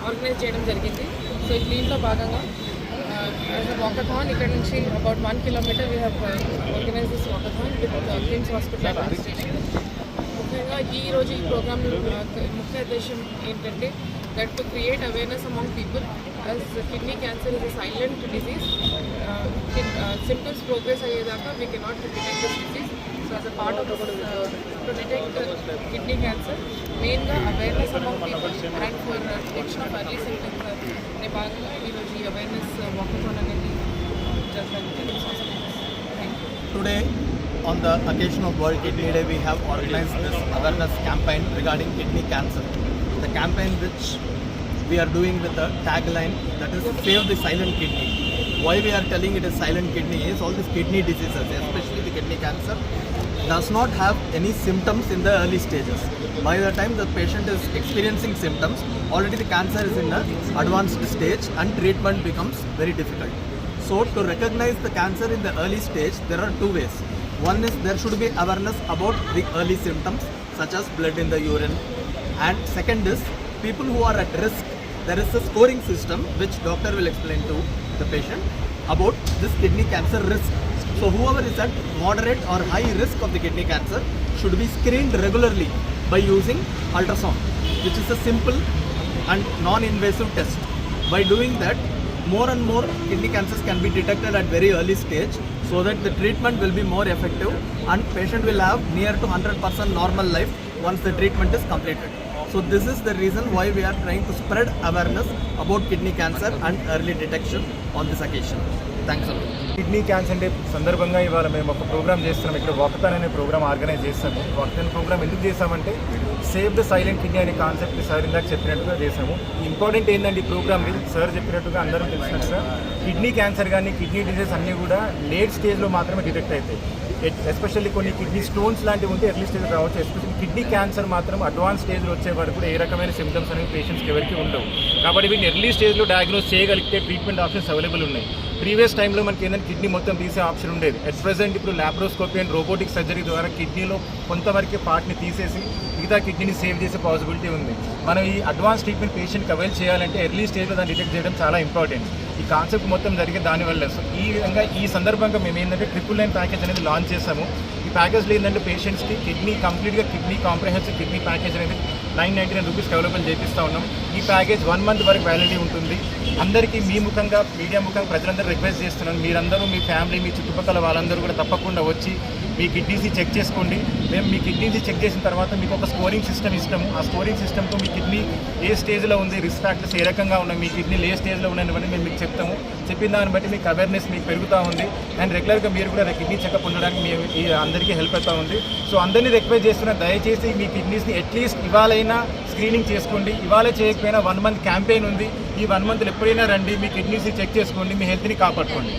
Organise చేయడం జరిగింది. So దీంట్లో భాగంగా వాకథాన్ ఇక్కడ నుంచి about 1 kilometre we have organise this walkathon with KIMS hospital administration. ముఖ్యంగా ఈరోజు ఈ ప్రోగ్రామ్ ముఖ్య ఉద్దేశం ఏంటంటే that to create awareness among people as kidney cancer is a silent disease. Symptoms progress ayyedaka we cannot detect this disease. So as a part of to detect kidney cancer, main ga awareness among people and for detection of early symptoms ne bhaganga ee roju awareness walkathon anedi jarugtundi. Today on the occasion of World Kidney Day, we have organized this awareness campaign regarding kidney cancer. The campaign which we are doing with a tagline that is Save the Silent Kidney. Why we are telling it is silent kidney is all these kidney diseases, especially the kidney cancer, does not have any symptoms in the early stages. By the time the patient is experiencing symptoms, already the cancer is in the advanced stage and treatment becomes very difficult. So to recognize the cancer in the early stage, there are two ways. One is there should be awareness about the early symptoms such as blood in the urine, and second is people who are at risk, there is a scoring system which doctor will explain to the patient about this kidney cancer risk. So whoever is at moderate or high risk of the kidney cancer should be screened regularly by using ultrasound, which is a simple and non-invasive test. By doing that, more and more kidney cancers can be detected at very early stage, so that the treatment will be more effective and patient will have near to 100% normal life once the treatment is completed. So this is the reason why we are trying to spread awareness about kidney cancer and early detection on this occasion. Thanks a lot. Kidney cancer day సందర్భంగా ఇవాళ మేము ఒక programme చేస్తున్నాం. ఇక్కడ walkathon అనే programme organise చేస్తాము. Walkathon programme ఎందుకు చేస్తామంటే సేవ్ ద సైలెంట్ కిడ్నీ అనే కాన్సెప్ట్ సార్ ఇందాక చెప్పినట్టుగా చేసాము. ఇంపార్టెంట్ ఏంటంటే ఈ ప్రోగ్రామ్ సార్ చెప్పినట్టుగా అందరూ తెలిసినట్టుగా కిడ్నీ క్యాన్సర్ కానీ కిడ్నీ డిజీజ్ అన్నీ కూడా లేట్ స్టేజ్లో మాత్రమే డిటెక్ట్ అవుతాయి. ఎస్పెషల్లీ కొన్ని కిడ్నీ స్టోన్స్ లాంటివి ఉంటే ఎర్లీ స్టేజ్ రావచ్చు. ఎస్పెషల్లీ కిడ్నీ క్యాన్సర్ మాత్రం అడ్వాన్స్ స్టేజ్లో వచ్చే వరకు ఏ రకమైన సిమ్టమ్స్ అనేవి పేషెంట్స్కి ఎవరికి ఉండవు. కాబట్టి వీటిని ఎర్లీ స్టేజ్లో డయాగ్నోస్ చేయగలిగితే ట్రీట్మెంట్ ఆప్షన్స్ అవైలబుల్ ఉన్నాయి. ప్రీవియస్ టైంలో మనకి ఏంటంటే కిడ్నీ మొత్తం తీసే ఆప్షన్ ఉండేది. అట్ ప్రెజెంట్ ఇప్పుడు లాప్రోస్కోపీ అండ్ రోబోటిక్ సర్జరీ ద్వారా కిడ్నీలో కొంతవరకు పార్ట్ని తీసేసి మిగతా కిడ్నీని సేవ్ చేసే పాసిబిలిటీ ఉంది. మనం ఈ అడ్వాన్స్ ట్రీట్మెంట్ పేషెంట్కి అవైల్ చేయాలంటే ఎర్లీ స్టేజ్లో దాన్ని డిటెక్ట్ చేయడం చాలా ఇంపార్టెంట్. ఈ కాన్సెప్ట్ మొత్తం జరిగే దానివల్ల. సో ఈ విధంగా ఈ సందర్భంగా మేము ఏంటంటే 999 ప్యాకేజ్ అనేది లాంచ్ చేసాము. ఈ ప్యాకేజ్లో ఏంటంటే పేషెంట్స్కి కంప్లీట్గా కిడ్నీ కాంప్రహెన్సివ్ కిడ్నీ ప్యాకేజ్ అనేది 999 రూపీస్కి అవైలబుల్ చేపిస్తూ ఉన్నాం. ఈ ప్యాకేజ్ 1 మంత్ వరకు వ్యాలిడిటీ ఉంటుంది. అందరికీ మీ ముఖంగా మీడియా ముఖంగా ప్రజలందరూ రిక్వెస్ట్ చేస్తున్నాను, మీరందరూ మీ ఫ్యామిలీ మీ చుట్టుపక్కల వాళ్ళందరూ కూడా తప్పకుండా వచ్చి మీ కిడ్నీసీ చెక్ చేసుకోండి. మేము మీ కిడ్నీసీ చెక్ చేసిన తర్వాత మీకు ఒక స్కోరింగ్ సిస్టమ్ ఇస్తాము. ఆ స్కోరింగ్ సిస్టమ్తో మీ కిడ్నీ ఏ స్టేజ్లో ఉంది, రిస్క్ ఫ్యాక్టర్స్ ఏ రకంగా ఉన్నాయి, మీ కిడ్నీలు ఏ స్టేజ్లో ఉన్నాయని మేము మీకు చెప్తాము. చెప్పిన దాన్ని బట్టి మీకు అవేర్నెస్ మీకు పెరుగుతూ ఉంది. అండ్ రెగ్యులర్గా మీరు కూడా కిడ్నీ చెకప్ ఉండడానికి మేము అందరికీ హెల్ప్ అవుతూ ఉంది. సో అందరినీ రిక్వెస్ట్ చేస్తున్నా, దయచేసి మీ కిడ్నీస్ని అట్లీస్ట్ ఇవాళైనా స్క్రీనింగ్ చేసుకోండి. ఇవాళ చేయకపోయినా 1 మంత్ క్యాంపెయిన్ ఉంది. ఈ 1 మంత్లో ఎప్పుడైనా రండి, మీ కిడ్నీస్ని చెక్ చేసుకోండి, మీ హెల్త్ని కాపాడుకోండి.